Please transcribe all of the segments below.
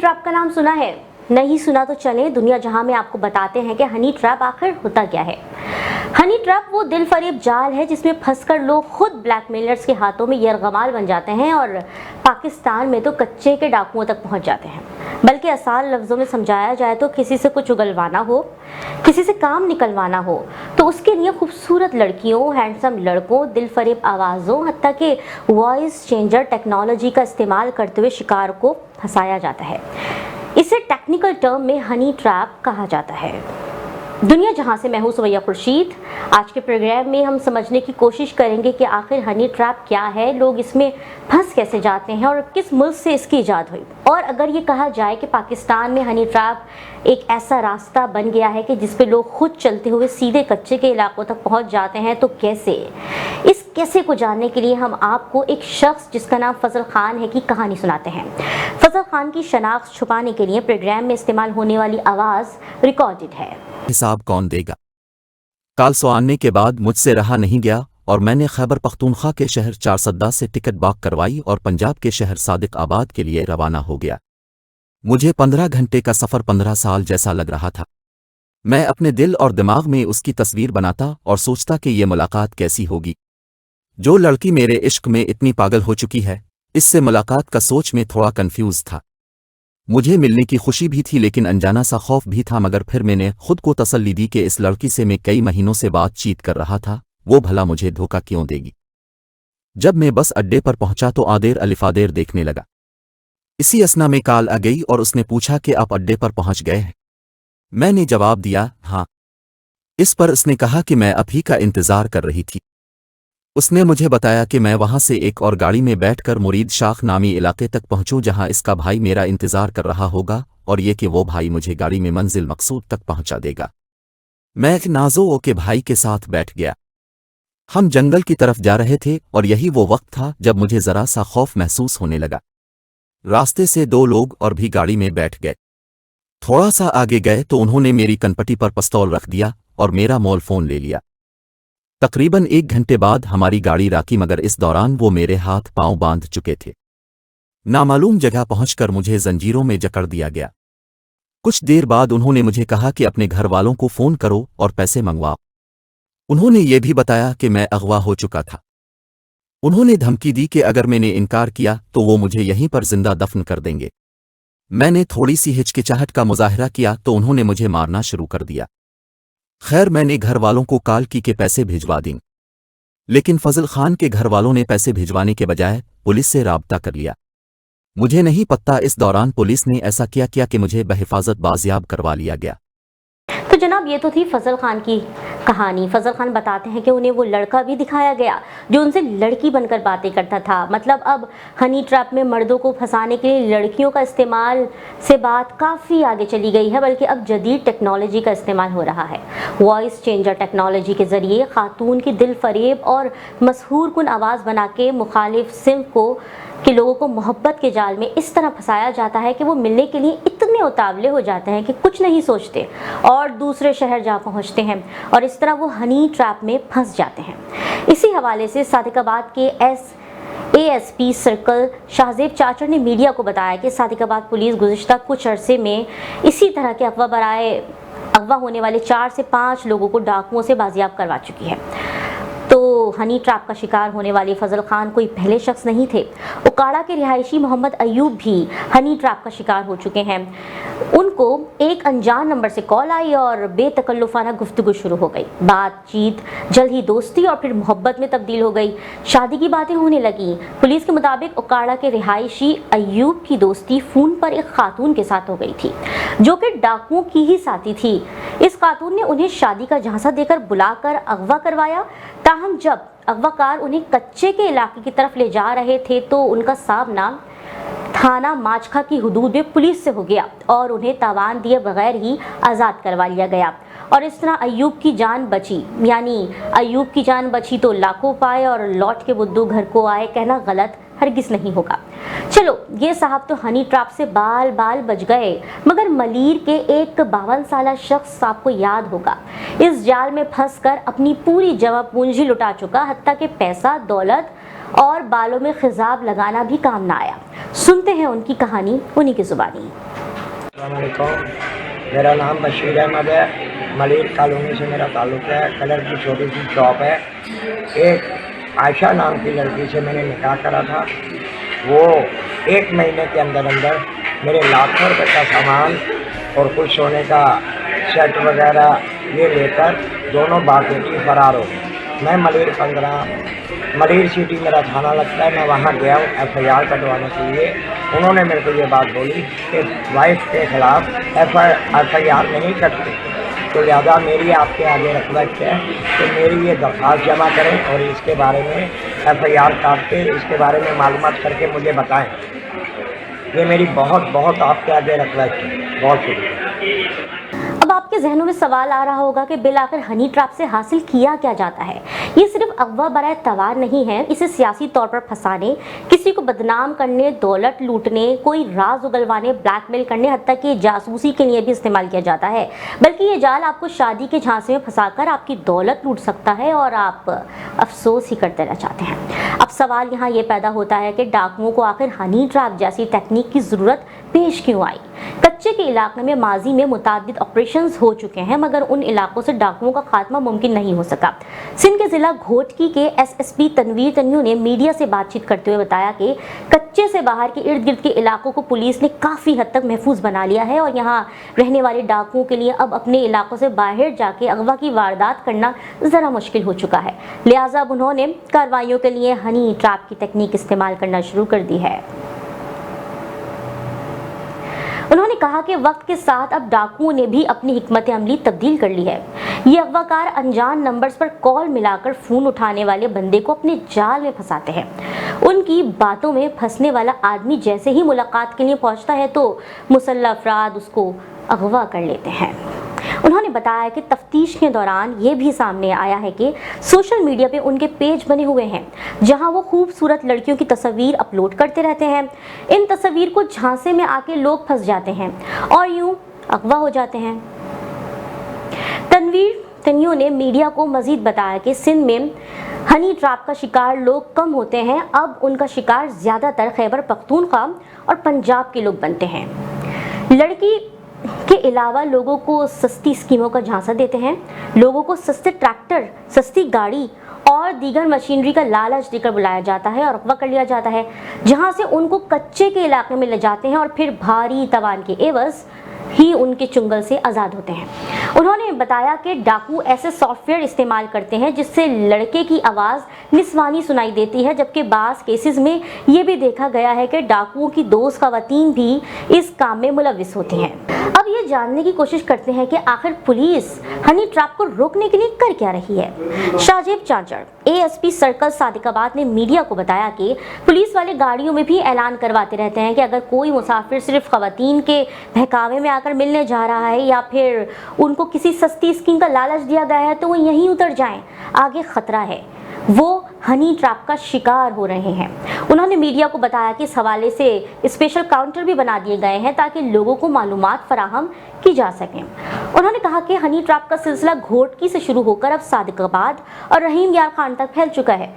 Trap का नाम सुना है? नहीं सुना तो चलें दुनिया जहां में आपको बताते हैं कि हनी ट्रैप आखिर होता क्या है। हनी ट्रैप वो दिल फरेब जाल है जिसमें फंसकर लोग खुद ब्लैकमेलर्स के हाथों में यरगमाल बन जाते हैं और पाकिस्तान में तो कच्चे के डाकुओं तक पहुंच जाते हैं। बल्कि आसान लफ्ज़ों में समझाया जाए तो किसी से कुछ उगलवाना हो, किसी से काम निकलवाना हो तो उसके लिए खूबसूरत लड़कियों, हैंडसम लड़कों, दिल फरेब आवाज़ों, हत्ता कि वॉइस चेंजर टेक्नोलॉजी का इस्तेमाल करते हुए शिकार को फंसाया जाता है। इसे टेक्निकल टर्म में हनी ट्रैप कहा जाता है। दुनिया जहां से मैं हूं सुमैया खुर्शीद। आज के प्रोग्राम में हम समझने की कोशिश करेंगे कि आखिर हनी ट्रैप क्या है, लोग इसमें फंस कैसे जाते हैं और किस मुल्क से इसकी इजाद हुई। और अगर ये कहा जाए कि पाकिस्तान में हनी ट्रैप एक ऐसा रास्ता बन गया है कि जिस पे लोग खुद चलते हुए सीधे कच्चे के इलाकों तक पहुंच जाते हैं, तो कैसे? इस कैसे को जानने के लिए हम आपको एक शख्स जिसका नाम फजल खान है की कहानी सुनाते हैं। फजल खान की शनाख्त छुपाने के लिए प्रोग्राम में इस्तेमाल होने वाली आवाज़ रिकॉर्डेड है। हिसाब कौन देगा? काल सोआने के बाद मुझसे रहा नहीं गया और मैंने खैबर पख्तूनख्वा के शहर चारसद्दा से टिकट बुक करवाई और पंजाब के शहर सादिक आबाद के लिए रवाना हो गया। मुझे 15 घंटे का सफ़र 15 साल जैसा लग रहा था। मैं अपने दिल और दिमाग में उसकी तस्वीर बनाता और सोचता कि ये मुलाकात कैसी होगी। जो लड़की मेरे इश्क में इतनी पागल हो चुकी है, इससे मुलाकात का सोच में थोड़ा कंफ्यूज था। मुझे मिलने की खुशी भी थी लेकिन अनजाना सा खौफ भी था, मगर फिर मैंने खुद को तसल्ली दी कि इस लड़की से मैं कई महीनों से बातचीत कर रहा था, वो भला मुझे धोखा क्यों देगी। जब मैं बस अड्डे पर पहुंचा तो आदेर अलिफादेर देखने लगा। इसी असना में कॉल आ गई और उसने पूछा कि आप अड्डे पर पहुंच गए हैं। मैंने जवाब दिया हाँ। इस पर उसने कहा कि मैं अभी का इंतजार कर रही थी। उसने मुझे बताया कि मैं वहां से एक और गाड़ी में बैठकर मुरीद शाख नामी इलाके तक पहुंचूं जहां इसका भाई मेरा इंतजार कर रहा होगा और ये कि वो भाई मुझे गाड़ी में मंजिल मकसूद तक पहुंचा देगा। मैं एक नाज़ो के भाई के साथ बैठ गया। हम जंगल की तरफ जा रहे थे और यही वो वक्त था जब मुझे जरा सा खौफ महसूस होने लगा। रास्ते से 2 लोग और भी गाड़ी में बैठ गए। थोड़ा सा आगे गए तो उन्होंने मेरी कनपटी पर पिस्तौल रख दिया और मेरा मोबाइल फ़ोन ले लिया। तकरीबन 1 घंटे बाद हमारी गाड़ी राकी, मगर इस दौरान वो मेरे हाथ पांव बांध चुके थे। नामालूम जगह पहुंचकर मुझे जंजीरों में जकड़ दिया गया। कुछ देर बाद उन्होंने मुझे कहा कि अपने घर वालों को फ़ोन करो और पैसे मंगवाओ। उन्होंने ये भी बताया कि मैं अगवा हो चुका था। उन्होंने धमकी दी कि अगर मैंने इनकार किया तो वो मुझे यहीं पर जिंदा दफन कर देंगे। मैंने थोड़ी सी हिचकिचाहट का मुजाहरा किया तो उन्होंने मुझे मारना शुरू कर दिया। खैर मैंने घर वालों को कॉल की कि पैसे भिजवा दें, लेकिन फजल खान के घर वालों ने पैसे भिजवाने के बजाय पुलिस से राब्ता कर लिया। मुझे नहीं पता इस दौरान पुलिस ने ऐसा किया कि मुझे बहिफाजत बाजियाब करवा लिया गया। तो जनाब ये तो थी फजल खान की कहानी। फजल खान बताते हैं कि उन्हें वो लड़का भी दिखाया गया जो उनसे लड़की बनकर बातें करता था। मतलब अब हनी ट्रैप में मर्दों को फंसाने के लिए लड़कियों का इस्तेमाल से बात काफ़ी आगे चली गई है, बल्कि अब जदीद टेक्नोलॉजी का इस्तेमाल हो रहा है। वॉइस चेंजर टेक्नोलॉजी के ज़रिए खातून की दिल फरेब और मशहूर कुन आवाज़ बना के मुखालिफ सिंफ के लोगों को मोहब्बत के जाल में इस तरह फंसाया जाता है कि वो मिलने के लिए इतने उतावले हो जाते हैं कि कुछ नहीं सोचते और दूसरे शहर जा पहुंचते हैं और इस तरह वो हनी ट्रैप में फंस जाते हैं। इसी हवाले से सादिकाबाद के ASP सर्कल शाहजेब चाचर ने मीडिया को बताया कि सादिकाबाद पुलिस गुज़िश्ता कुछ अरसे में इसी तरह के अगवा होने वाले 4 से 5 लोगों को डाकुओं से बाजियाब करवा चुकी है। तो हनी ट्रैप का शिकार होने वाले फजल खान कोई पहले शख्स नहीं थे। उकाड़ा के रिहायशी मोहम्मद अयूब भी हनी ट्रैप का शिकार हो चुके हैं। उनको एक अनजान नंबर से कॉल आई और बेतकल्लुफाना गुफ्तगू शुरू हो गई। बातचीत जल्द ही दोस्ती और फिर मोहब्बत में तब्दील हो गई। शादी की बातें होने लगी। पुलिस के मुताबिक उकाड़ा के रिहायशी अयूब की दोस्ती फ़ोन पर एक खातून के साथ हो गई थी जो कि डाकुओं की ही साथी थी। इस खातून ने उन्हें शादी का झांसा देकर बुलाकर अगवा करवाया। ताहम जब अगवाकार उन्हें कच्चे के इलाके की तरफ ले जा रहे थे तो उनका सामना थाना माचखा की हुदूद में पुलिस से हो गया और उन्हें तावान दिए बगैर ही आज़ाद करवा लिया गया। और इस तरह अयूब की जान बची। यानी अयूब की जान बची तो लाखों पाए और लौट के बुद्धू घर को आए कहना गलत हरगिज़ नहीं होगा। चलो ये साहब तो हनी ट्रैप से बाल बाल बच गए, मगर मलीर के एक 52 साला शख्स आपको याद होगा इस जाल में फंसकर अपनी पूरी जमा पूंजी लुटा चुका, हत्ता कि पैसा, दौलत और बालों में खिजाब लगाना भी काम ना आया। सुनते हैं उनकी कहानी उन्हीं की जुबानी। अस्सलामुअलैकुम, मेरा नाम बशीर अहमद है। मलिर कॉलोनी से मेरा ताल्लुक़ है। कलर की छोटी सी शॉप है। एक आयशा नाम की लड़की से मैंने निकाह करा था। वो 1 महीने के अंदर अंदर मेरे लाखों रुपए का सामान और कुछ सोने का सेट वगैरह ये लेकर दोनों बाप बेटी फरार हो गए। मैं मलिर सिटी मेरा थाना लगता है, मैं वहाँ गया हूँ FIR कटवाने के लिए। उन्होंने मेरे को ये बात बोली कि वाइफ के ख़िलाफ़ FIR नहीं कटते, तो लिहाजा मेरी आपके आगे रिक्वेस्ट है कि मेरी ये दरख्वास्त जमा करें और इसके बारे में FIR काट के इसके बारे में मालूमात करके मुझे बताएं। ये मेरी बहुत आपके आगे रिक्वेस्ट है। बहुत शुक्रिया। अब आपके जहनों में सवाल आ रहा होगा कि बिल आखिर हनी ट्रैप से हासिल किया क्या जाता है। ये सिर्फ अगवा बराए तवार नहीं है, इसे सियासी तौर पर फंसाने, किसी को बदनाम करने, दौलत लूटने, कोई राज उगलवाने, ब्लैकमेल करने, हत्ता कि जासूसी के लिए भी इस्तेमाल किया जाता है। बल्कि ये जाल आपको शादी के झांसे में फंसाकर आपकी दौलत लूट सकता है और आप अफसोस ही करते रह जाते हैं। अब सवाल यहाँ ये पैदा होता है कि डाकुओं को आखिर हनी ट्रैप जैसी तकनीक की ज़रूरत पेश क्यों आई। कच्चे के इलाके में माजी में मुतादिद ऑपरेशंस हो चुके हैं, मगर उन इलाकों से डाकुओं का खात्मा मुमकिन नहीं हो सका। सिंध के जिला घोटकी के SSP तनवीर तन्यू ने मीडिया से बातचीत करते हुए बताया कि कच्चे से बाहर के इर्द गिर्द के इलाकों को पुलिस ने काफ़ी हद तक महफूज बना लिया है और यहाँ रहने वाले डाकुओं के लिए अब अपने इलाकों से बाहर जाके अगवा की वारदात करना ज़रा मुश्किल हो चुका है। लिहाजा अब उन्होंने कार्रवाइयों के लिए हनी ट्रैप की तकनीक इस्तेमाल करना शुरू कर दी है। उन्होंने कहा कि वक्त के साथ अब डाकुओं ने भी अपनी हिकमत अमली तब्दील कर ली है। ये अगवाकार अनजान नंबर्स पर कॉल मिलाकर फ़ोन उठाने वाले बंदे को अपने जाल में फंसाते हैं। उनकी बातों में फंसने वाला आदमी जैसे ही मुलाकात के लिए पहुंचता है तो मुसल्लह अफराद उसको अगवा कर लेते हैं। उन्होंने बताया कि तफ्तीश के दौरान ये भी सामने आया है कि सोशल मीडिया पे उनके पेज बने हुए हैं जहां वो खूबसूरत लड़कियों की तस्वीर अपलोड करते रहते हैं। इन तस्वीर को झांसे में आके लोग फंस जाते हैं और यूं अगवा हो जाते हैं। तनवीर तन्यू ने मीडिया को मजीद बताया कि सिंध में हनी ट्रैप का शिकार लोग कम होते हैं, अब उनका शिकार ज़्यादातर खैबर पख्तूनख्वा और पंजाब के लोग बनते हैं। लड़की के अलावा लोगों को सस्ती स्कीमों का झांसा देते हैं, लोगों को सस्ते ट्रैक्टर, सस्ती गाड़ी और दीगर मशीनरी का लालच देकर बुलाया जाता है और अगवा कर लिया जाता है, जहां से उनको कच्चे के इलाके में ले जाते हैं और फिर भारी तवान के एवज ही उनके चुंगल से आज़ाद होते हैं। उन्होंने बताया कि डाकू ऐसे सॉफ्टवेयर इस्तेमाल करते हैं जिससे लड़के की आवाज़ निस्वानी सुनाई देती है, जबकि बाज़ केसेस में ये भी देखा गया है कि डाकुओं की दोस्त खवातीन भी इस काम में मुलविस होती हैं। अब ये जानने की कोशिश करते हैं कि आखिर पुलिस हनी ट्रैप को रोकने के लिए कर क्या रही है। शाहजेब चांचड़ ASP सर्कल सादिकाबाद ने मीडिया को बताया कि पुलिस वाले गाड़ियों में भी ऐलान करवाते रहते हैं कि अगर कोई मुसाफिर सिर्फ खवातीन के बहकावे में आकर मिलने जा रहा है या फिर उनको किसी सस्ती स्कीम का लालच दिया गया है तो वो यहीं उतर जाएं, आगे खतरा है, वो हनी ट्रैप का शिकार हो रहे हैं। उन्होंने मीडिया को बताया कि इस हवाले से स्पेशल काउंटर भी बना दिए गए हैं ताकि लोगों को मालूमात फराहम की जा सकें। उन्होंने कहा कि हनी ट्रैप का सिलसिला घोटकी से शुरू होकर अब सादिकाबाद और रहीम यार खान तक फैल चुका है।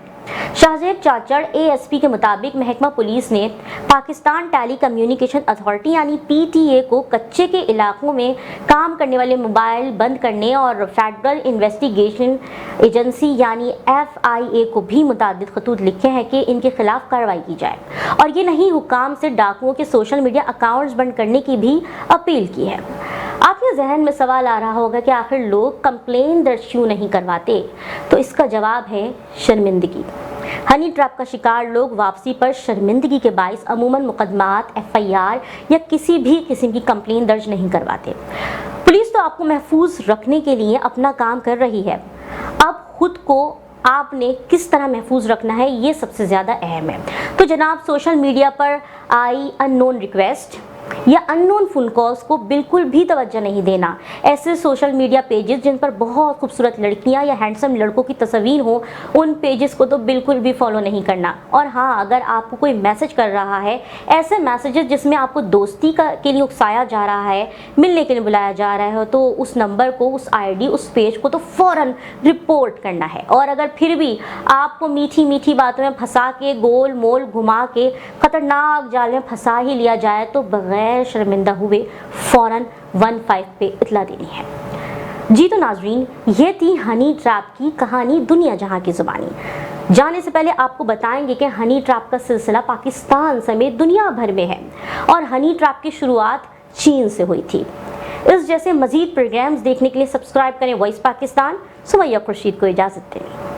शाहजेब चाचड़ ASP के मुताबिक महकमा पुलिस ने पाकिस्तान टेली कम्युनिकेशन अथॉरिटी यानी PTA को कच्चे के इलाकों में काम करने वाले मोबाइल बंद करने और फेडरल इन्वेस्टिगेशन एजेंसी यानी FIA को भी मुतादिद खतूत लिखे हैं कि इनके खिलाफ कार्रवाई की जाए और ये नहीं हुकाम से डाकुओं के सोशल मीडिया अकाउंट्स बंद करने की भी अपील की है। आपके जहन में सवाल आ रहा होगा कि आखिर लोग कंप्लेन दर्ज क्यों नहीं करवाते, तो इसका जवाब है शर्मिंदगी। हनी ट्रैप का शिकार लोग वापसी पर शर्मिंदगी के बाइस अमूमन मुकदमात FIR या किसी भी किस्म की कंप्लेन दर्ज नहीं करवाते। पुलिस तो आपको महफूज रखने के लिए अपना काम कर रही है, अब खुद को आपने किस तरह महफूज रखना है ये सबसे ज़्यादा अहम है। तो जनाब, सोशल मीडिया पर आई अननोन रिक्वेस्ट या अननोन फोन कॉल्स को बिल्कुल भी तवज्जो नहीं देना। ऐसे सोशल मीडिया पेजेस जिन पर बहुत खूबसूरत लड़कियां या हैंडसम लड़कों की तस्वीर हो, उन पेजेस को तो बिल्कुल भी फॉलो नहीं करना। और हाँ, अगर आपको कोई मैसेज कर रहा है, ऐसे मैसेजेस जिसमें आपको दोस्ती के लिए उकसाया जा रहा है, मिलने के लिए बुलाया जा रहा है, तो उस नंबर को, उस ID, उस पेज को तो फ़ौरन रिपोर्ट करना है। और अगर फिर भी आपको मीठी मीठी बातों में फंसा के, गोल मोल घुमा के खतरनाक जाल में फंसा ही लिया जाए तो बगैर बगैर शर्मिंदा हुए फ़ौरन 15 पे इतला देनी है। जी तो नाजरीन, ये थी हनी ट्रैप की कहानी दुनिया जहां की ज़ुबानी। जाने से पहले आपको बताएंगे कि हनी ट्रैप का सिलसिला पाकिस्तान समेत दुनिया भर में है और हनी ट्रैप की शुरुआत चीन से हुई थी। इस जैसे मज़ीद प्रोग्राम्स देखने के लिए सब्सक्राइब करें वॉइस पाकिस्तान। सुमैया खुर्शीद को इजाज़त दें।